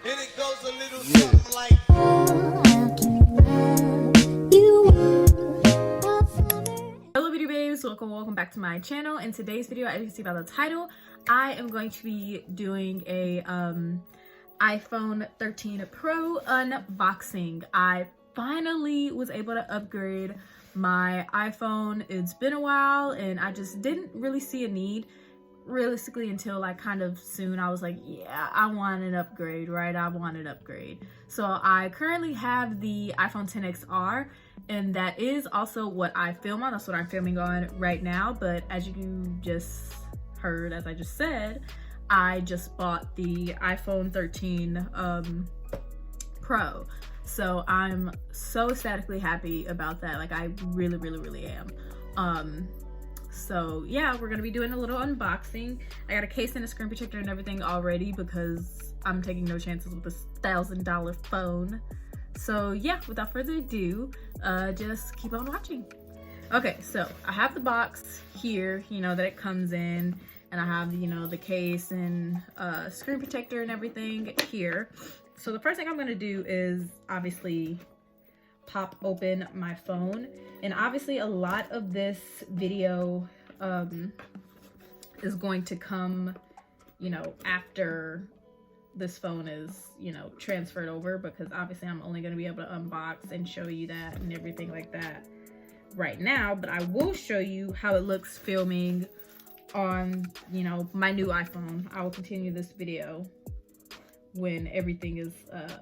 And it goes a little something like. Hello beauty babes, welcome back to my channel. In today's video, as you can see by the title, I am going to be doing a iPhone 13 Pro unboxing. I finally was able to upgrade my iPhone. It's been a while and I just didn't really see a need realistically until like kind of soon. I was like, yeah, I want an upgrade, right? I want an upgrade. So I currently have the iPhone XR, and that is also what I film on. That's what I'm filming on right now. But as you just heard, as I just said, I just bought the iPhone 13 Pro. So I'm so ecstatically happy about that. Like I really am. So yeah, we're gonna be doing a little unboxing. I got a case and a screen protector and everything already because I'm taking no chances with this $1,000 phone. So yeah, without further ado, just keep on watching. Okay, so I have the box here, you know, that it comes in, and I have, you know, the case and screen protector and everything here. So the first thing I'm gonna do is obviously pop open my phone, and obviously a lot of this video is going to come, you know, after this phone is, you know, transferred over, because obviously I'm only going to be able to unbox and show you that and everything like that right now. But I will show you how it looks filming on, you know, my new iPhone. I will continue this video when everything is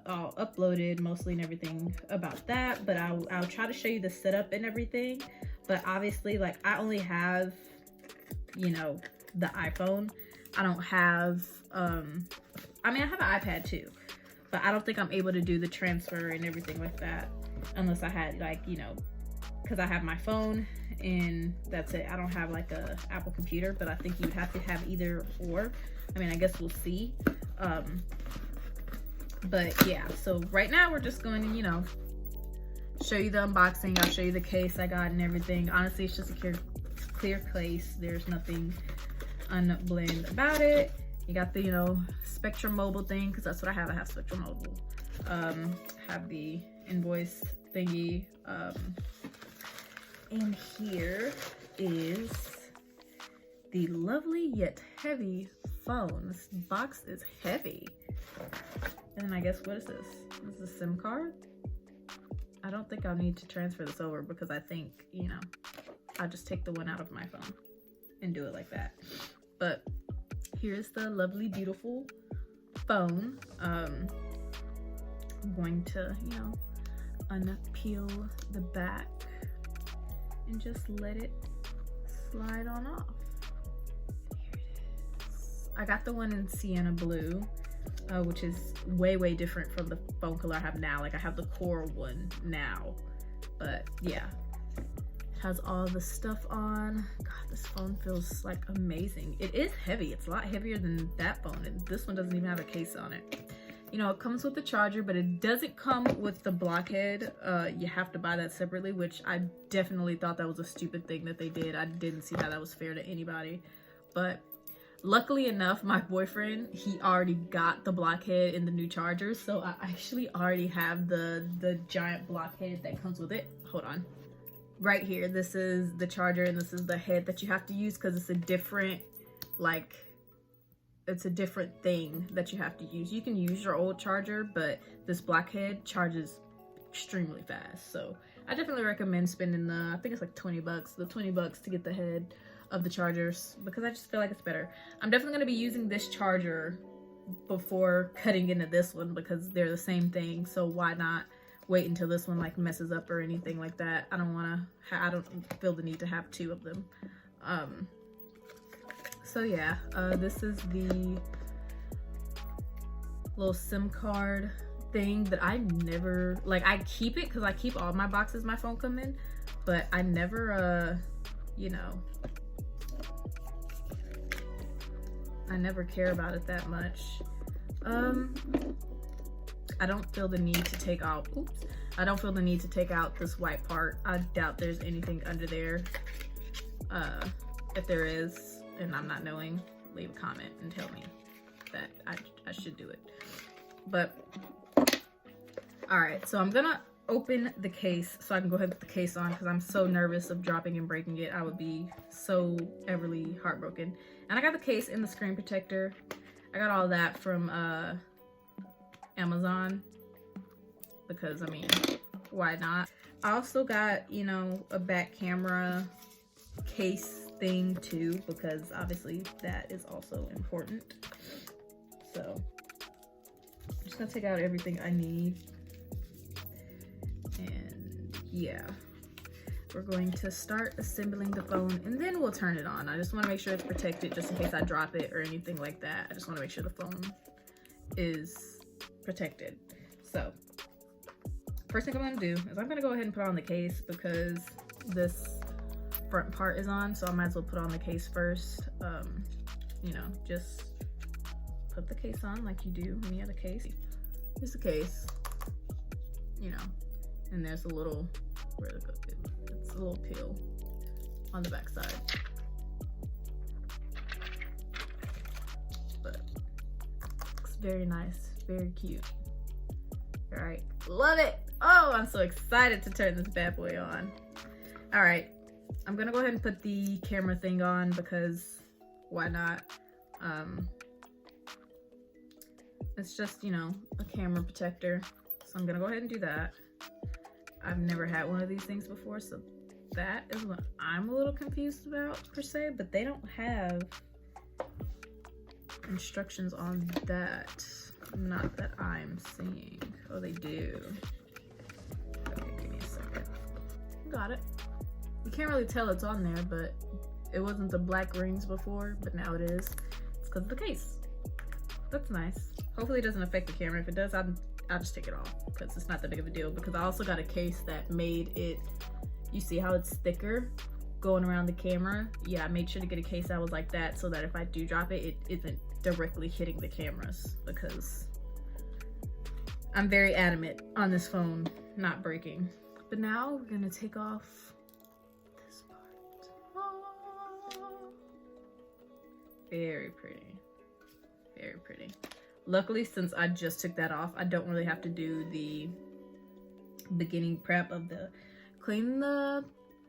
all uploaded mostly and everything about that. But I'll try to show you the setup and everything. But obviously, like, I only have, you know, the iPhone. I don't have I mean, I have an iPad too, but I don't think I'm able to do the transfer and everything like that unless I had, like, you know, because I have my phone and that's it. I don't have like a Apple computer, but I think you would have to have either or. I mean, I guess we'll see. But yeah, so right now we're just going to, you know, show you the unboxing. I'll show you the case I got and everything. Honestly, it's just a clear case. There's nothing unblend about it. You got the, you know, Spectrum Mobile thing, because that's what I have. I have Spectrum Mobile. Have the invoice thingy. And here is the lovely yet heavy phone. This box is heavy. And then I guess, what is this? This is a SIM card. I don't think I'll need to transfer this over because I think, you know, I'll just take the one out of my phone and do it like that. But here's the lovely, beautiful phone. I'm going to, you know, unpeel the back and just let it slide on off. Here it is. I got the one in sienna blue, which is way different from the phone color I have now. Like, I have the coral one now, but yeah, it has all the stuff on. God, this phone feels like amazing. It is heavy. It's a lot heavier than that phone, and this one doesn't even have a case on it. You know, it comes with the charger, but it doesn't come with the blockhead. You have to buy that separately, which I definitely thought that was a stupid thing that they did. I didn't see how that was fair to anybody. But luckily enough, my boyfriend, he already got the blockhead in the new chargers. So I actually already have the giant blockhead that comes with it. Hold on. Right here, this is the charger and this is the head that you have to use, because it's a different, like, it's a different thing that you have to use. You can use your old charger, but this blockhead charges extremely fast. So I definitely recommend spending the, I think it's like 20 bucks, the 20 bucks to get the head of the chargers, because I just feel like it's better. I'm definitely going to be using this charger before cutting into this one because they're the same thing. So why not wait until this one like messes up or anything like that? I don't feel the need to have two of them. So yeah, this is the little SIM card thing that I never, like, I keep it because I keep all my boxes my phone come in, but I never, you know, I never care about it that much. I don't feel the need to take out, I don't feel the need to take out this white part. I doubt there's anything under there. If there is, and I'm not knowing, leave a comment and tell me that I should do it. But all right, so I'm gonna open the case so I can go ahead and put the case on because I'm so nervous of dropping and breaking it. I would be so everly heartbroken. And I got the case and the screen protector. I got all that from Amazon because, I mean, why not? I also got, you know, a back camera case thing too because obviously that is also important. So I'm just gonna take out everything I need. And yeah, we're going to start assembling the phone and then we'll turn it on. I just want to make sure it's protected just in case I drop it or anything like that. I just want to make sure the phone is protected. So first thing I'm going to do is I'm going to go ahead and put on the case because this front part is on, so I might as well put on the case first. You know, just put the case on like you do any other case. Here's the case, you know, and there's a little, it's a little peel on the back side. But it's very nice, very cute. All right, love it. Oh, I'm so excited to turn this bad boy on. All right, I'm gonna go ahead and put the camera thing on because why not? It's just, you know, a camera protector. So I'm gonna go ahead and do that. I've never had one of these things before, so that is what I'm a little confused about per se, but they don't have instructions on that. Not that I'm seeing. Oh, they do. Okay, give me a second. Got it. You can't really tell it's on there, but it wasn't the black rings before, but now it is. It's because of the case. That's nice. Hopefully it doesn't affect the camera. If it does, I'll just take it off because it's not that big of a deal, because I also got a case that made it, you see how it's thicker going around the camera? Yeah, I made sure to get a case that was like that so that if I do drop it, it isn't directly hitting the cameras, because I'm very adamant on this phone not breaking. But now we're gonna take off this part. Oh. Very pretty, very pretty. Luckily, since I just took that off, I don't really have to do the beginning prep of the clean the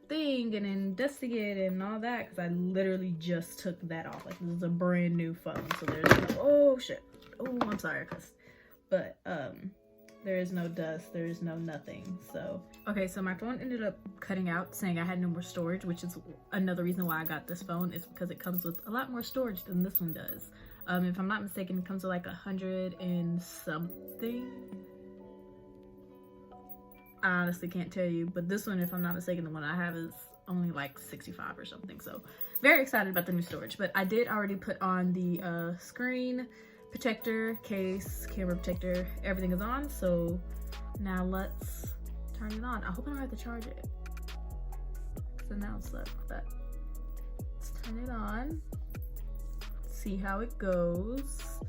thing and investigate and all that, because I literally just took that off. Like, this is a brand new phone, so there's no, oh shit, oh, I'm sorry, cuz, but there is no dust, there is no nothing. So okay, so my phone ended up cutting out saying I had no more storage, which is another reason why I got this phone, is because it comes with a lot more storage than this one does. If I'm not mistaken, it comes with like 100 and something. I honestly can't tell you, but this one, if I'm not mistaken, the one I have is only like 65 or something. So very excited about the new storage. But I did already put on the screen protector, case, camera protector, everything is on. So now let's turn it on. I hope I don't have to charge it, so now it's left, but let's turn it on, see how it goes,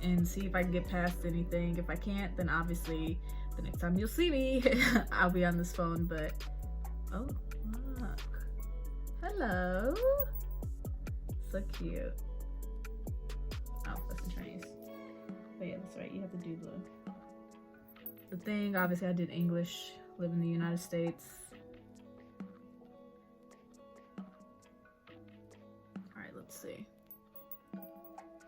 and see if I can get past anything. If I can't, then obviously the next time you'll see me, I'll be on this phone. But oh, look, hello, so cute. Oh, that's in Chinese. But yeah, that's right, you have to do the thing. Obviously I did English, live in the United States. All right, let's see.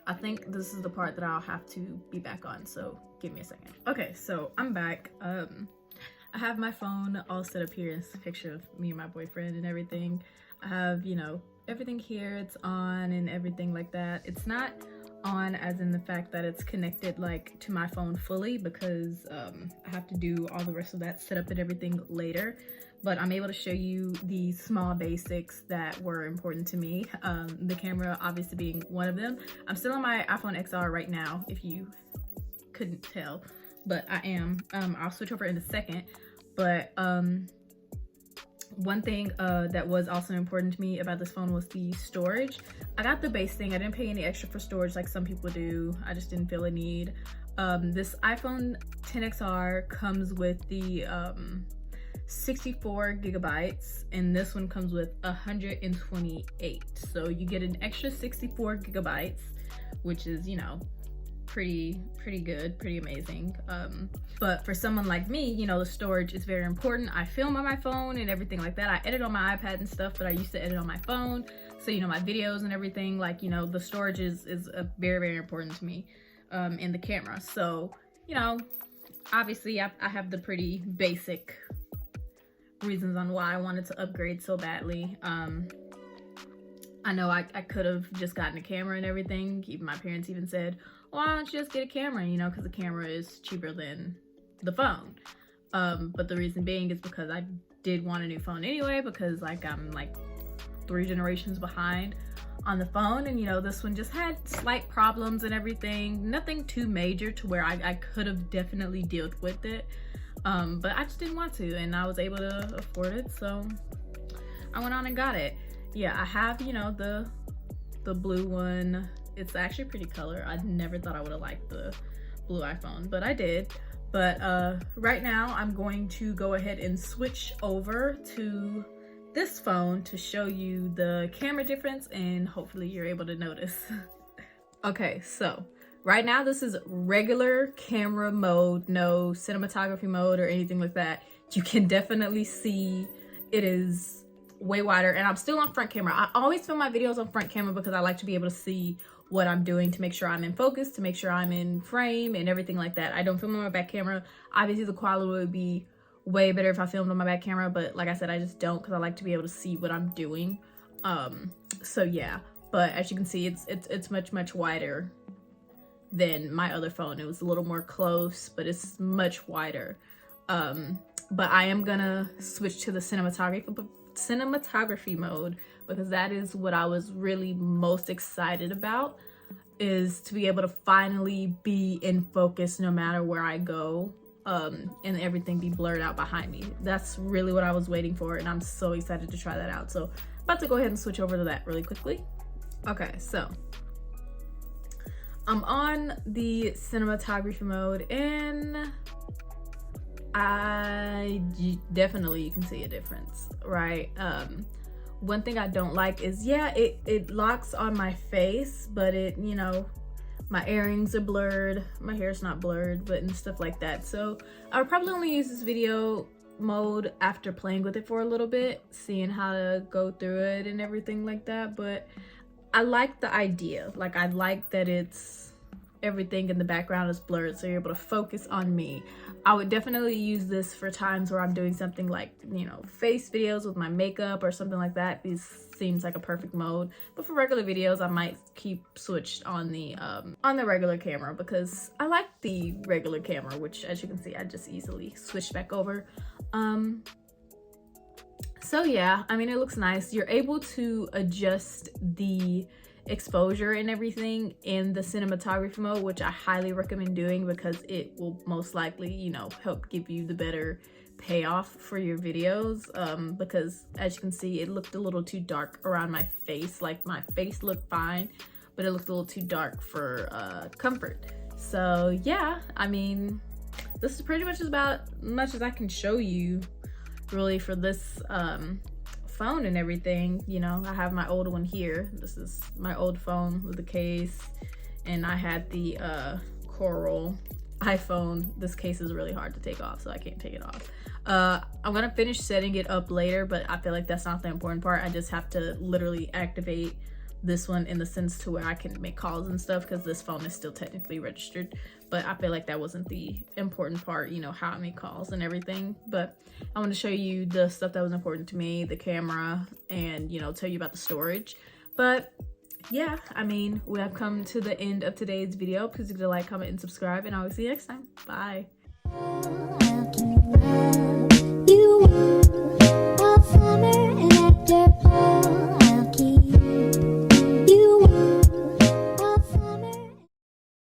I think this is the part that I'll have to be back on, so give me a second. Okay, so I'm back. I have my phone all set up here. It's a picture of me and my boyfriend and everything. I have, you know, everything here, it's on and everything like that. It's not on as in the fact that it's connected like to my phone fully, because I have to do all the rest of that setup and everything later. But I'm able to show you the small basics that were important to me. The camera obviously being one of them. I'm still on my iPhone XR right now, if you couldn't tell, but I am. I'll switch over in a second. But one thing that was also important to me about this phone was the storage. I got the base thing. I didn't pay any extra for storage like some people do. I just didn't feel a need. This iPhone XR comes with the 64 gigabytes, and this one comes with 128. So you get an extra 64 gigabytes, which is, you know, pretty good, pretty amazing. But for someone like me, you know, the storage is very important. I film on my phone and everything like that. I edit on my iPad and stuff, but I used to edit on my phone. So, you know, my videos and everything, like, you know, the storage is very important to me, in the camera. So, you know, obviously I have the pretty basic reasons on why I wanted to upgrade so badly. I know I could have just gotten a camera and everything. Even my parents even said, why don't you just get a camera, you know, because the camera is cheaper than the phone. But the reason being is because I did want a new phone anyway, because like I'm like 3 generations behind on the phone, and you know, this one just had slight problems and everything. Nothing too major to where I could have definitely dealt with it. But I just didn't want to, and I was able to afford it, so I went on and got it. Yeah, I have, you know, the blue one. It's actually a pretty color. I never thought I would have liked the blue iPhone, but I did. But right now I'm going to go ahead and switch over to this phone to show you the camera difference, and hopefully you're able to notice. Okay, so right now this is regular camera mode, no cinematography mode or anything like that. You can definitely see it is way wider, and I'm still on front camera. I always film my videos on front camera because I like to be able to see what I'm doing, to make sure I'm in focus, to make sure I'm in frame and everything like that. I don't film on my back camera. Obviously the quality would be way better if I filmed on my back camera, but like I said, I just don't, because I like to be able to see what I'm doing. So yeah, but as you can see, it's much wider than my other phone. It was a little more close, but it's much wider. But I am gonna switch to the cinematography mode, because that is what I was really most excited about, is to be able to finally be in focus no matter where I go, and everything be blurred out behind me. That's really what I was waiting for, and I'm so excited to try that out. So about to go ahead and switch over to that really quickly. Okay, so I'm on the cinematography mode, and definitely you can see a difference, right? One thing I don't like is, yeah, it locks on my face, but it, you know, my earrings are blurred, my hair's not blurred, but and stuff like that. So I would probably only use this video mode after playing with it for a little bit, seeing how to go through it and everything like that. But I like the idea. Like, I like that it's everything in the background is blurred, so you're able to focus on me. I would definitely use this for times where I'm doing something like, you know, face videos with my makeup or something like that. This seems like a perfect mode. But for regular videos, I might keep switched on the regular camera, because I like the regular camera, which, as you can see, I just easily switched back over. So yeah, I mean, it looks nice. You're able to adjust the exposure and everything in the cinematography mode, which I highly recommend doing, because it will most likely, you know, help give you the better payoff for your videos. Because as you can see, it looked a little too dark around my face. Like, my face looked fine, but it looked a little too dark for comfort. So yeah, I mean, this is pretty much about much as I can show you really for this phone and everything. You know, I have my old one here. This is my old phone with the case, and I had the Coral iPhone. This case is really hard to take off, so I can't take it off. I'm gonna finish setting it up later, but I feel like that's not the important part. I just have to literally activate this one in the sense to where I can make calls and stuff, because this phone is still technically registered. But I feel like that wasn't the important part, you know, how I make calls and everything. But I want to show you the stuff that was important to me, the camera, and, you know, tell you about the storage. But yeah, I mean, we have come to the end of today's video. Please do like, comment, and subscribe, and I will see you next time. Bye.